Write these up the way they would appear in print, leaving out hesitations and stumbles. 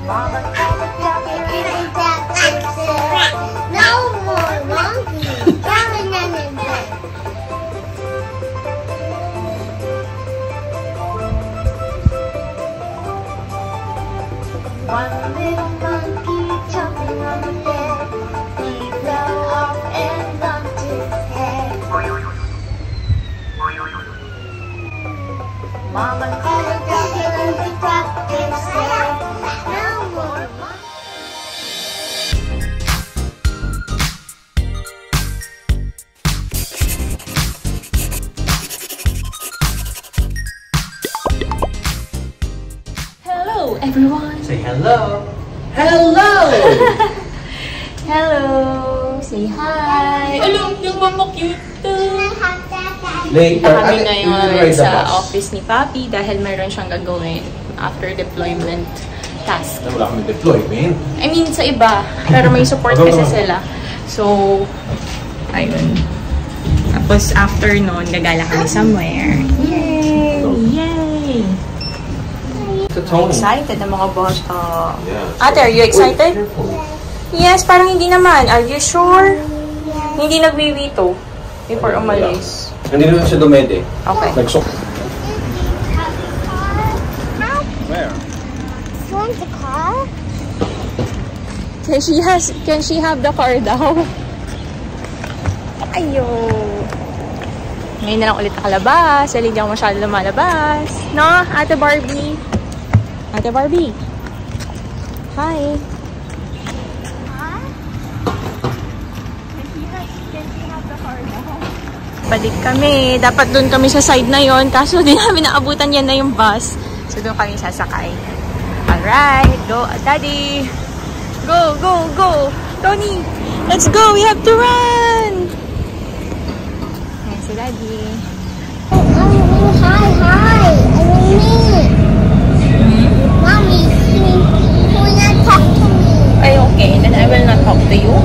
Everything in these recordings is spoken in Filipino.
Mama said the puppy came back and said, no more monkey, going in the bed. One little monkey jumping on the bed, he fell off and bumped his head. Mama said the puppy came back and said, no more monkey. Hello, everyone. Say hello. Hello. Hello. Say hi. Hello, yung mama cute. Later, Kami ngayon sa office ni Papi dahil meron siyang gagawin after deployment task. Wala kami deployment. I mean, sa iba. Pero may support kasi sila. So, ayun. Tapos after nun, gagala kami somewhere. Yay! Yay! Excited ang mga boss. Ate, are you excited? Yes, parang hindi naman. Are you sure? Hindi nagwiwito before umalis. Hindi naman siya dumede. Okay. Nagsok. Where? You want the car? Can she have the car daw? Ayo. Ngayon na lang ulit nakalabas. Dahil hindi ako masyado lumalabas. No, Ate Barbie? Ate Barbie. Hi. Balik kami. Dapat doon kami sa side na yon, kaso di namin naabutan yan na yung bus. So doon kami sasakay. Alright. Go, Daddy. Go, go, go. Tony, let's go. We have to run. Ayan si Daddy. Hi, hi. I mean me. Mommy, you will not talk to me. Ay, okay. Then I will not talk to you.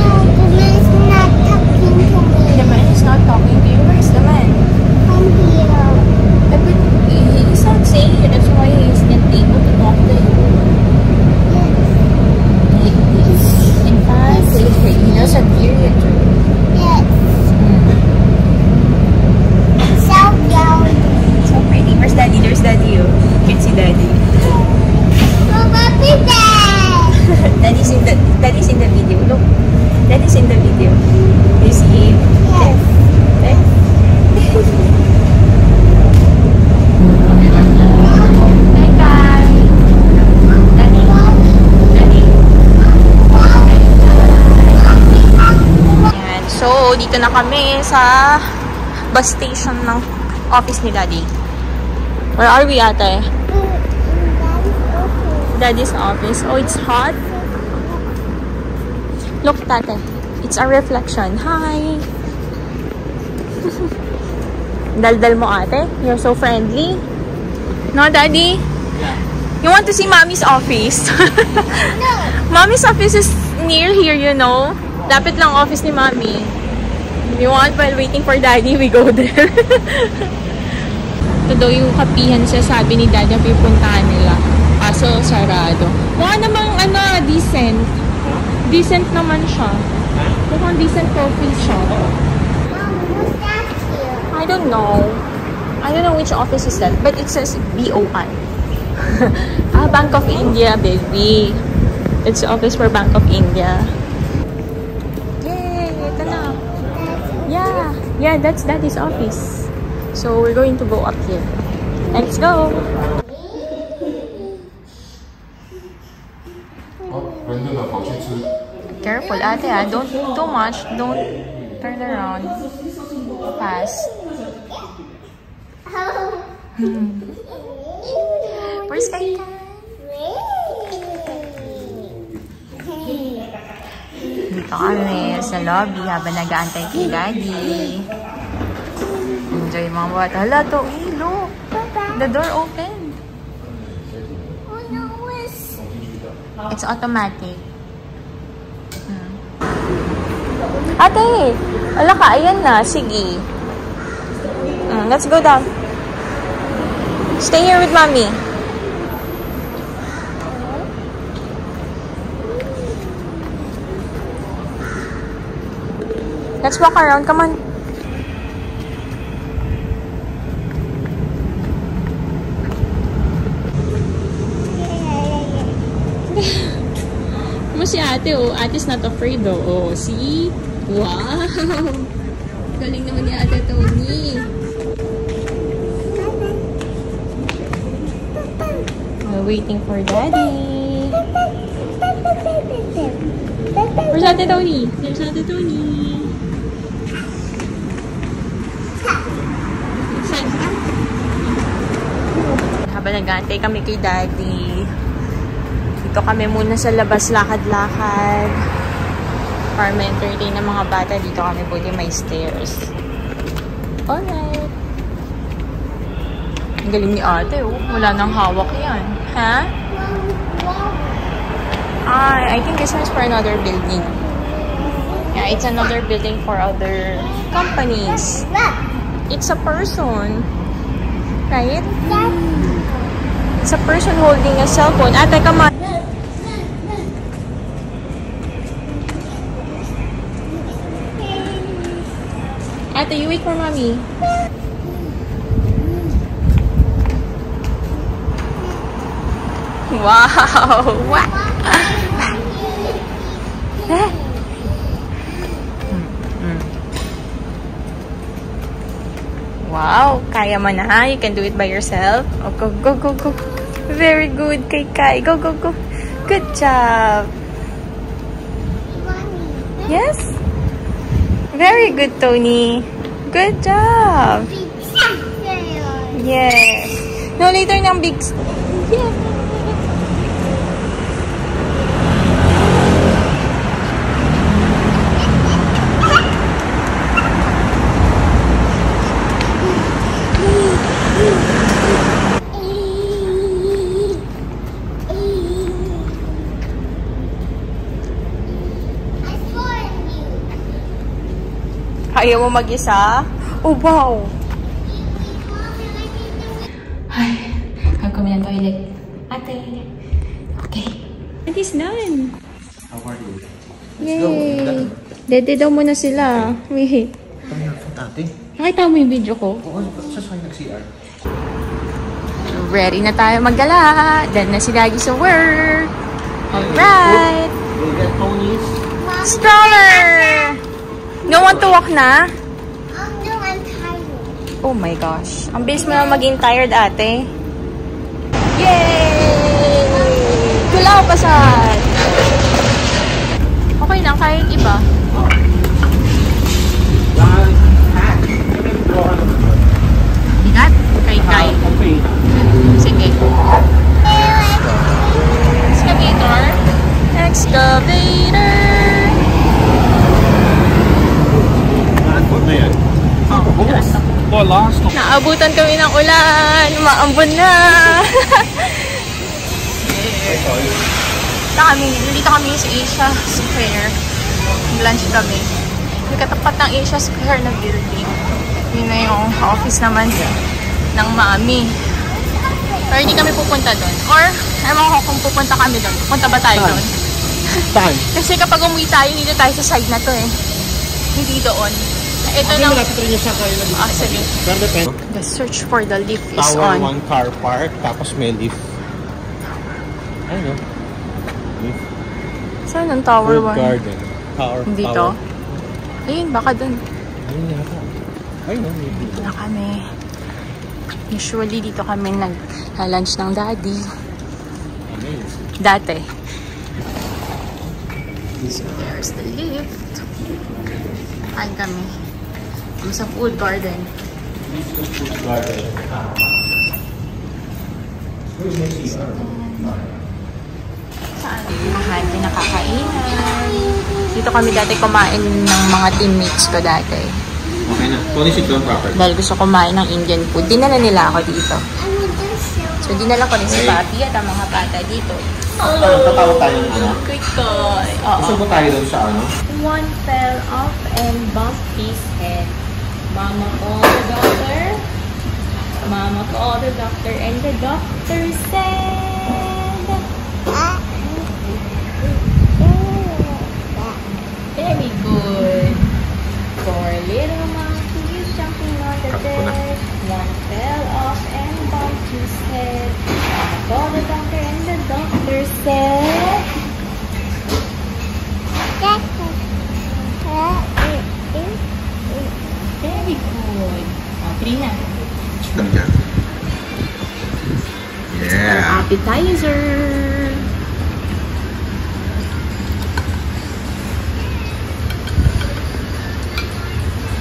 No, the man's not talking to me. The man is not talking to you. Where is the man? I'm here. But he's not saying you. That's why he's not able to talk to you. In fact, he doesn't hear you too. Yes. So young. So pretty. Where's Daddy? There's Daddy. You can see Daddy. Papi there. Daddy's in the video. Look. Daddy's in the video. You see him? Yes. There. Hi guys. Daddy. Daddy. Ayan. So, dito na kami sa bus station ng office ni Daddy. Where are we, ate? Daddy's office. Oh, it's hot. Look, tate. It's a reflection. Hi. Daldal mo, ate. You're so friendly. No, Daddy? Yeah. You want to see Mommy's office? No. Mommy's office is near here, you know. Lapit lang office ni Mommy. If you want, while waiting for Daddy, we go there. Ito daw yung kapihan siya, sabi ni Daddy, ang pipuntahan nila. Kaso, sarado. Mukha namang, decent. Decent naman siya. Mukhang decent coffee shop. Mom, who's that here? I don't know. I don't know which office is that, but it says BOI. Bank of India, baby. It's the office for Bank of India. Yay! Ito na. Yeah. Yeah, that's Daddy's office. So, we're going to go up here. Let's go! Careful, ate, ah. Don't too much. Don't turn around. Fast. Where's Kaika? Dito kami sa lobby habang nag-aantay kay Daddy. Enjoy mga bata. Hala, to. Look. The door opened. Oh no, It's automatic. Ate! Wala ka. Ayan na. Sige. Let's go down. Stay here with Mommy. Let's walk around. Come on. Mo si ate, oh. Ate's not afraid, oh. Oh, see? Wow! Galing naman ni Ate Tony. We're waiting for Daddy. Where's Ate Tony? There's Ate Tony. Habang nag-aantay kami kay Daddy, dito kami muna sa labas, lakad-lakad. Para ma-entertain ng mga bata, dito kami buti may stairs. Alright. Ang galing ni ate, oh. Wala nang hawak yan. Ha? I think this one's for another building. Yeah, it's another building for other companies. It's a person. Right? It's a person holding a cell phone. Ate, come on. Ate, you wait for mommy. Wow! Wow! Kaya mo na, ha? You can do it by yourself. Oh, go, go, go, go. Very good, kay Kai. Go, go, go. Good job. Yes? Very good, Tony. Good job. Yes. No, later ng big... Yeah. Ayaw mo mag-isa? Oh, wow! Ay, kami ng toilet. Ate. Okay. It is done. How are you? Yay! Dede daw muna sila. Wait. Kami na po, ate. Nakita mo yung video ko? Oo, sasakay nag-CR. Ready na tayo maggala. Done na si Daddy sa work. Alright. We'll get Tony's. Stroller! No one to walk na? No, I'm tired. Oh my gosh. Ang bilis mo na maging tired, ate. Yay! Kulaw pasad! Okay lang, kahit iba. Bigat? Kay. Okay. Sige. Excavator. Excavator. Na yan. Oh, last. Naabutan kami ng ulan. Maambon na. Nandito kami sa Asia Square. Lunch kami. May katapat ng Asia Square na building. Yun na yung office naman ng mami. Pero hindi kami pupunta doon. Or, ewan ko kung pupunta kami doon. Pupunta ba tayo doon? Saan? Kasi kapag umuwi tayo, dito tayo sa side na to eh. Hindi doon. Ito na. Sige. The search for the lift is Tower on. 1 car park, tapos may lift. Ayun o. Lift. Saan ang Tower 1? Garden. Dito? Ayun, baka dun. Ayun yata. Ayun o. Dito na kami. Usually, dito kami nag-lunch ng daddy. Amazing. Dati. So, there's the lift. Kain kami. Kami sa food garden. Food garden. Saan? Hindi nakakainan. Dito kami dati kumain ng mga teammates ko dati. Okay na. Tony, sit down proper. Dahil gusto kumain ng Indian food, dinala nila ako dito. So, dinala ko rin si Papi at ang mga bata dito. Tatawag tayo ng ano? Quick toy. Gusto mo tayo doon sa ano? One fell off and bumped his head. Mama called the doctor. Mama called the doctor and the doctor said... Very good. system niya. Yeah. Appetizer.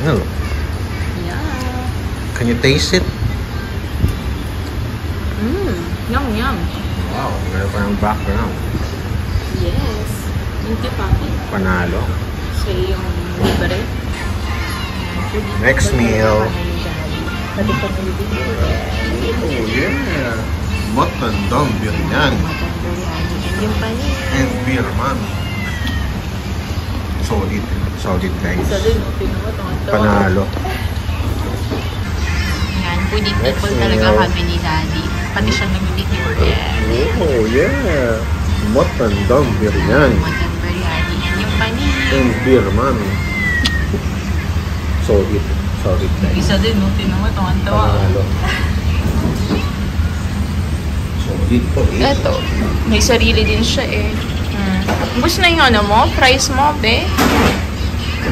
Ano? Yeah. Can you taste it? Yum, yum. Wow, meron pa ng background. Yes. Thank you, Papi. Panalo. Siya yung libre. Next meal. Sabi ko na Oh yeah. Mutton dum biryani. yung panin. And beer mami. Solid. Solid guys. Isa din, pinuha ito. Panalo. Yan, foodie Next people talaga meal. kami ni Daddy. Pati siya nag-video yan. Oh yeah. Mutton dum biryani. Mutton biryani. Yan yung panin. And beer mami. Solid. Solid guys. Isa din, pinuha ito. Panalo. Solid po eh. Eto, may sarili din siya eh. Gusto na yung ano mo? Price mo, be?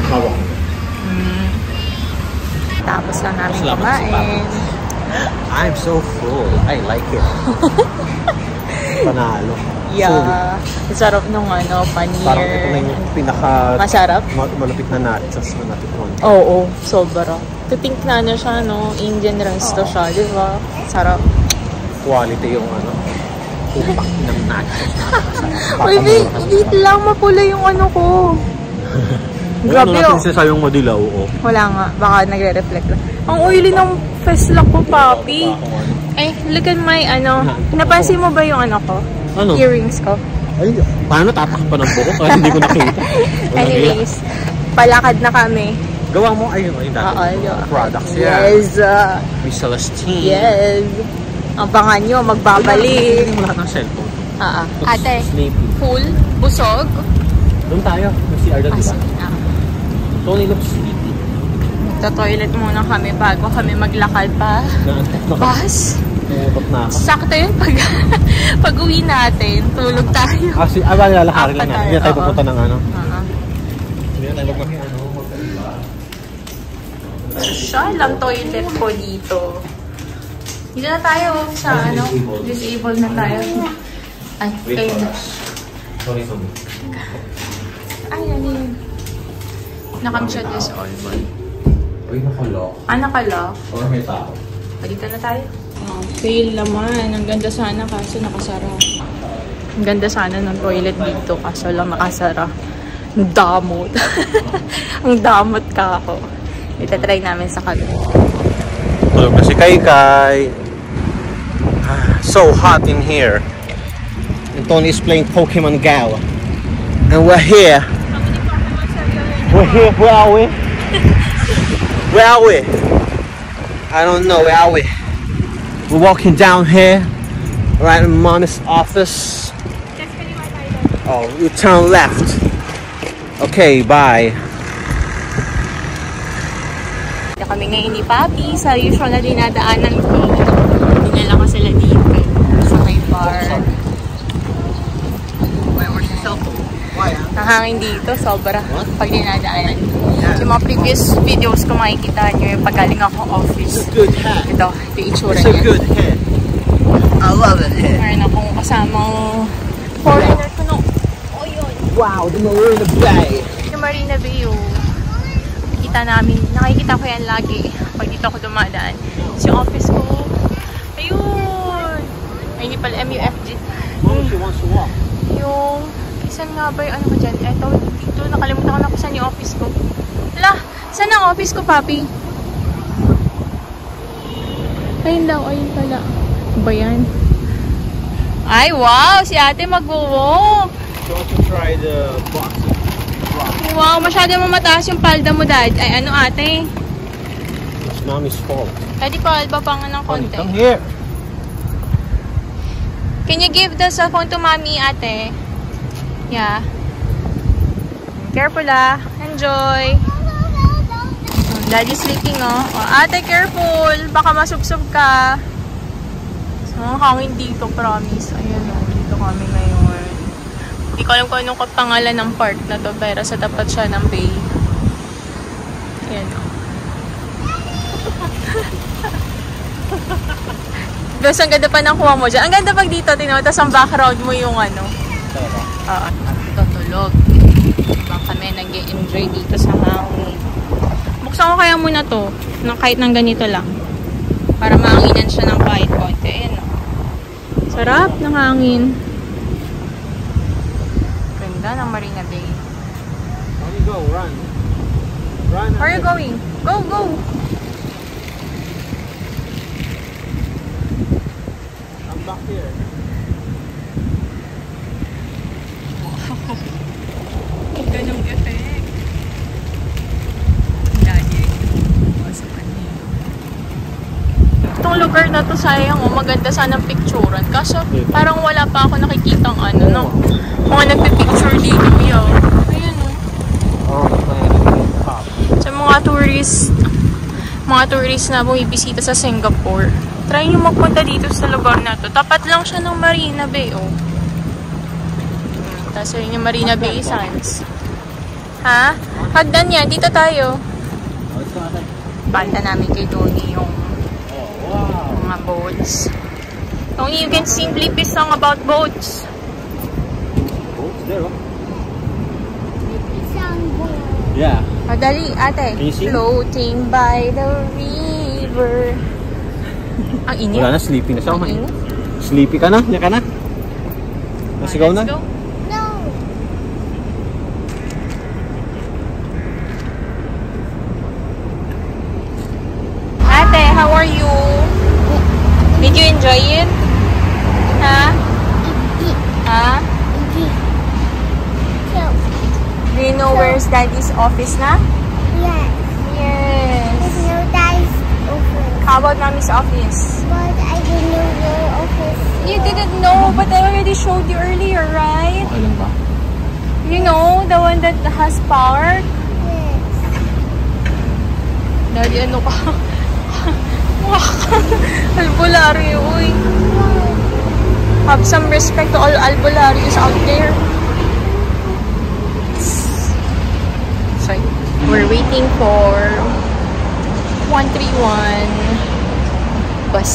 Hawak mo. Tapos lang namin Salamat, kumain. I'm so full. I like it. Panalo. Yeah. Ang sarap nung ano, paneer. Parang ito na yung pinaka Masarap? malapit na nachos na natikman. Oo, sobra. To think na ano siya, no? Indian resto siya, di ba? Sarap. Quality yung ano. Tupak ng nachos na. Uy, wait lang, mapula yung ano ko. Grabe Ano oh. natin sasayang madilaw o? Wala nga, baka nagre-reflect lang. Ang oily ng feslak ko, papi. Ay, look at my ano. Napansin mo ba yung ano ko? Ano? Earrings ko. Ay, paano tatakpan ng buko? Kaya hindi ko nakita. Anyways, palakad na kami. Gawa mo, ayun, ayun dati. Oo, Products yan. yes. Miss Celestine. Yes. Abangan nyo, magbabalik. Hindi mo lahat ng cellphone. Ate, Sleepy. full, busog. Doon tayo. May CR doon, diba? Tony looks sleepy. Toilet muna kami bago kami maglakad pa. Bus. Nakutot na ako. Sakto yun pag uwi natin, tulog tayo. Lalakarin lang natin. Hindi na tayo pupunta ng ano. Hindi na tayo pupunta ng ano. Siya lang toilet ko dito. Dito na tayo sa ano, disabled na tayo. Ay, kayo na. Sorry. Ay, ano yun? Nakam-shot is all boy. Uy, nakalock. Nakalock. Or may tao. Dito na tayo. Fail naman. Ang ganda sana kaso nakasara. Ang ganda sana ng toilet dito kaso lang nakasara. Ang damot. Ang damot ka ako. Itatry namin sa kabila. Tulog na si Kai. So hot in here. And Tony is playing Pokemon Go. And we're here. We're here. Where are we? Where are we? I don't know. Where are we? We're walking down here. Right in Mommy's office. Oh, you turn left. Okay, bye. Kami ngayon ni Papi sa usual na dinadaanan ko. Dinala ko sila dito sa may bar. Where's the cellphone? Nahangin dito, sobra. Pag dinadaanan. Yung mga previous videos ko makikita nyo yung pagaling ako office. Good hat. Ito yung itsura It's a niya. good hat. I love it hat. Meron akong kasamang foreigner ko no. Oh yun. Wow, the Marina Bay. Yung Marina Bay yung nakikita ko yan lagi pag dito ako dumadaan. So, yung office ko, ayun! Ay, hindi pala, MUFG. She wants to walk. Yung, saan nga ba yung ano ko dyan? Eto, dito, nakalimutan ko na kung saan yung office ko. Hala, saan ang office ko, Papi? Ayun daw, ayun pala. Ano ba yan? Ay, wow! Si ate mag-walk! You want to try the box? Wow, masyado mo mataas yung palda mo, Dad. Ay, ano ate? It's Mommy's fault. Pwede pa, alba pa nga ng konti. Come here. Can you give the cell phone to Mommy, ate? Yeah. Careful Enjoy. Daddy sleeping, oh. Ate, careful. Baka masubsob ka. So, hangin dito, promise. Ayun, oh. Dito kami ngayon. Hindi ko alam kung anong pangalan ng park na to, pero sa tapat siya ng bay. Ayan, oh. Tapos ang ganda pa ng kuha mo dyan. Ang ganda pag dito, tinawag. Tapos ang background mo yung ano. Tutulog. Bang kami nag-enjoy dito sa hangin. Buksan ko kaya muna to. Kahit ng ganito lang. Para mahanginan siya ng kahit konti. Ayan o. Sarap ng hangin. Ganda ng Marina Bay. How you go? Run. Run. Where are you going? Go, go! I'm back here. Ganong effect. Lagi. Masukan niya. Itong lugar na to, sayang oh, maganda sanang picturean. Kaso parang wala pa ako nakikitang ano, no? Mga nagpipicture dito, yo. Ayan oh. Sa mga tourist na bumibisita sa Singapore, try nyo magpunta dito sa lugar na to. Tapat lang siya ng Marina Bay, oh. Tapos yun yung Marina Bay Sands. Ha? Hagdan yan. Dito tayo. Banta namin kay Donnie yung mga boats. Donnie, you can sing Blippi song about boats. Boats there, oh. Isang boat. Yeah. Dali, ate. Can you sing? Floating by the river. Ang init. Wala na, sleepy na siya. Ang init. Sleepy ka na? Yan ka na? Nasigaw na? Let's go. No. Ate, how are you? Did you enjoy it? Ha? Ha? Do you know where's Daddy's office na? Yes. Yes. There's no dice open. How about Mommy's office? But I didn't know your office. You didn't know, but I already showed you earlier, right? Okay lang ba? You know, the one that has park? Yes. Daddy, ano ka? Albularyo, uy. Have some respect to all albularios out there. So, we're waiting for 131 bus.